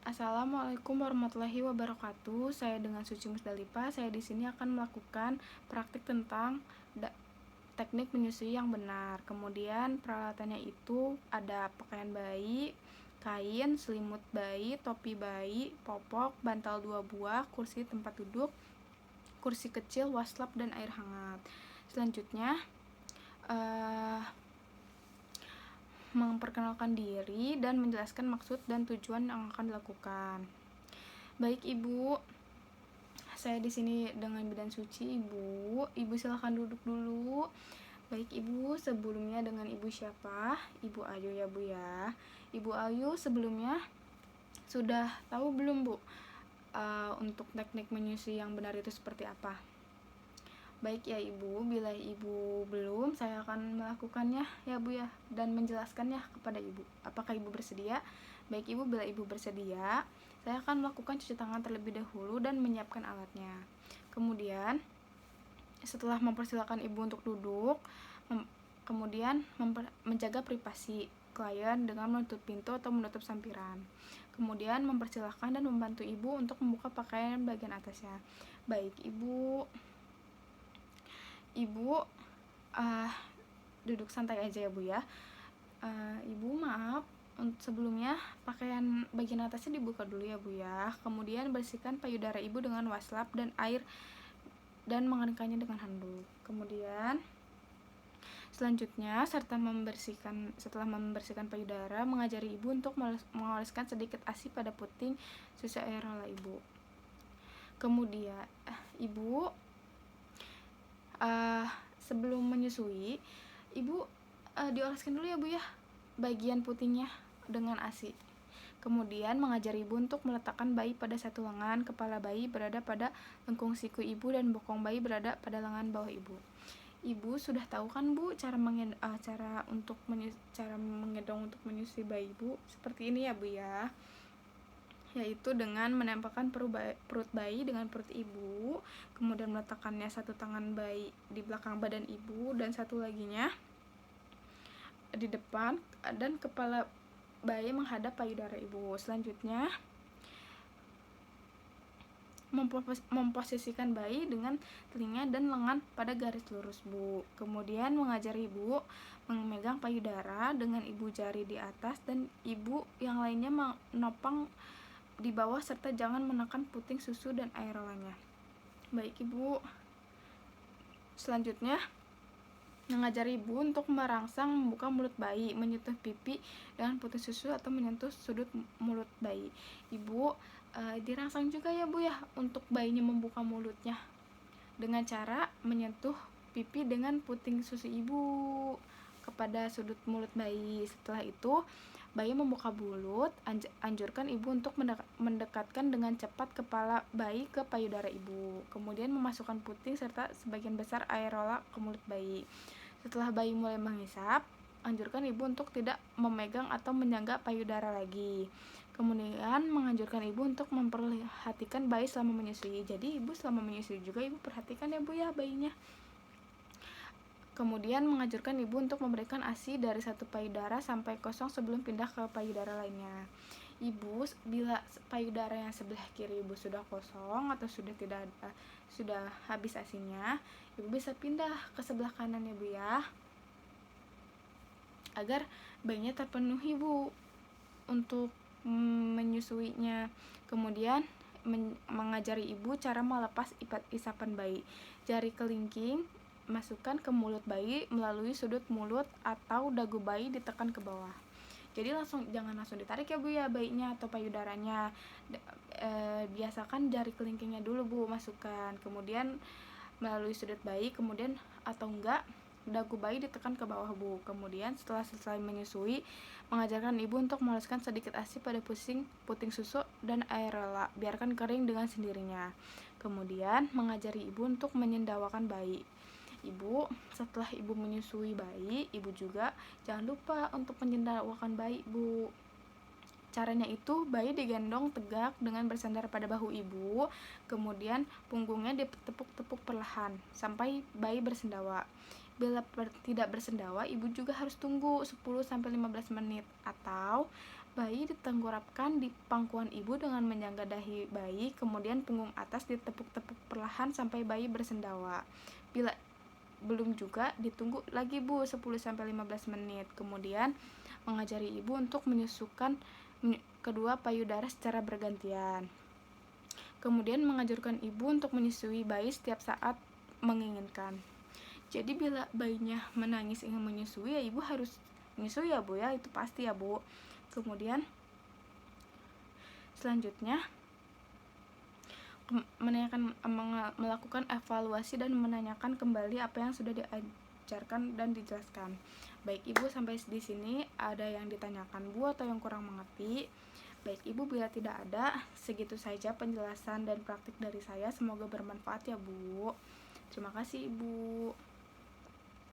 Assalamualaikum warahmatullahi wabarakatuh. Saya dengan Suci Musdalifah. Saya di sini akan melakukan praktik tentang teknik menyusui yang benar. Kemudian peralatannya itu ada pakaian bayi, kain, selimut bayi, topi bayi, popok, bantal 2 buah, kursi tempat duduk, kursi kecil, waslap, dan air hangat. Selanjutnya memperkenalkan diri dan menjelaskan maksud dan tujuan yang akan dilakukan. Baik Ibu, saya di sini dengan Bidan Suci. Ibu silahkan duduk dulu. Baik Ibu, sebelumnya dengan Ibu siapa? Ibu Ayu ya Bu ya. Ibu Ayu sebelumnya sudah tahu belum Bu untuk teknik menyusui yang benar itu seperti apa? Baik ya Ibu, bila Ibu belum, saya akan melakukannya ya Bu ya, dan menjelaskannya kepada Ibu. Apakah Ibu bersedia? Baik Ibu, bila Ibu bersedia, saya akan melakukan cuci tangan terlebih dahulu dan menyiapkan alatnya. Kemudian, setelah mempersilakan Ibu untuk duduk, kemudian menjaga privasi klien dengan menutup pintu atau menutup sampiran. Kemudian mempersilahkan dan membantu Ibu untuk membuka pakaian bagian atasnya. Baik Ibu, duduk santai aja ya Bu ya. Ibu maaf, sebelumnya pakaian bagian atasnya dibuka dulu ya Bu ya. Kemudian bersihkan payudara Ibu dengan waslap dan air dan mengeringkannya dengan handuk. Kemudian selanjutnya setelah membersihkan payudara, mengajari Ibu untuk mengoleskan sedikit ASI pada puting susu areola Ibu. Kemudian Ibu sebelum menyusui, Ibu dioleskan dulu ya Bu ya bagian putingnya dengan ASI. Kemudian mengajari Ibu untuk meletakkan bayi pada satu lengan, kepala bayi berada pada lengkung siku Ibu dan bokong bayi berada pada lengan bawah Ibu. Ibu sudah tahu kan Bu cara menggendong untuk menyusui bayi Ibu? Seperti ini ya Bu ya, yaitu dengan menempelkan perut bayi dengan perut Ibu, kemudian meletakkannya satu tangan bayi di belakang badan Ibu dan satu laginya di depan, dan kepala bayi menghadap payudara Ibu. Selanjutnya memposisikan bayi dengan telinga dan lengan pada garis lurus Bu. Kemudian mengajari Ibu memegang payudara dengan Ibu jari di atas dan Ibu yang lainnya menopang di bawah serta jangan menekan puting susu dan aerolanya. Baik Ibu, selanjutnya mengajari Ibu untuk merangsang membuka mulut bayi, menyentuh pipi dengan puting susu atau menyentuh sudut mulut bayi. Ibu dirangsang juga ya Bu ya untuk bayinya membuka mulutnya dengan cara menyentuh pipi dengan puting susu Ibu kepada sudut mulut bayi. Setelah itu bayi membuka mulut, anjurkan Ibu untuk mendekatkan dengan cepat kepala bayi ke payudara Ibu. Kemudian memasukkan puting serta sebagian besar areola ke mulut bayi. Setelah bayi mulai menghisap, anjurkan Ibu untuk tidak memegang atau menyangga payudara lagi. Kemudian menganjurkan Ibu untuk memperhatikan bayi selama menyusui. Jadi Ibu selama menyusui juga Ibu perhatikan ya Bu ya bayinya. Kemudian menganjurkan Ibu untuk memberikan ASI dari satu payudara sampai kosong sebelum pindah ke payudara lainnya. Ibu, bila payudara yang sebelah kiri Ibu sudah kosong atau sudah habis ASINya, Ibu bisa pindah ke sebelah kanan ya Bu ya, agar bayinya terpenuhi Bu untuk menyusuinya. Kemudian mengajari Ibu cara melepas isapan bayi. Jari kelingking masukkan ke mulut bayi melalui sudut mulut atau dagu bayi ditekan ke bawah. Jadi jangan langsung ditarik ya Bu ya bayinya atau payudaranya. Biasakan jari kelingkingnya dulu Bu masukkan, kemudian melalui sudut bayi, kemudian atau enggak dagu bayi ditekan ke bawah Bu. Kemudian setelah selesai menyusui, mengajarkan Ibu untuk mengoleskan sedikit ASI pada puting susu dan areola, biarkan kering dengan sendirinya. Kemudian mengajari Ibu untuk menyendawakan bayi. Ibu, setelah Ibu menyusui bayi, Ibu juga jangan lupa untuk menyendawakan bayi Bu. Caranya itu bayi digendong tegak dengan bersandar pada bahu Ibu, kemudian punggungnya ditepuk-tepuk perlahan sampai bayi bersendawa. Bila tidak bersendawa, Ibu juga harus tunggu 10-15 menit atau bayi ditenggorapkan di pangkuan ibu dengan menyangga dahi bayi, kemudian punggung atas ditepuk-tepuk perlahan sampai bayi bersendawa. Bila belum juga, ditunggu lagi Bu 10-15 menit. Kemudian mengajari ibu untuk menyusukan kedua payudara secara bergantian. Kemudian mengajarkan ibu untuk menyusui bayi setiap saat menginginkan. Jadi bila bayinya menangis ingin menyusui, ya ibu harus menyusui ya Bu ya, itu pasti ya Bu. Kemudian selanjutnya melakukan evaluasi dan menanyakan kembali apa yang sudah diajarkan dan dijelaskan. Baik Ibu, sampai di sini ada yang ditanyakan Bu atau yang kurang mengerti? Baik Ibu, bila tidak ada, segitu saja penjelasan dan praktik dari saya. Semoga bermanfaat ya Bu. Terima kasih Ibu.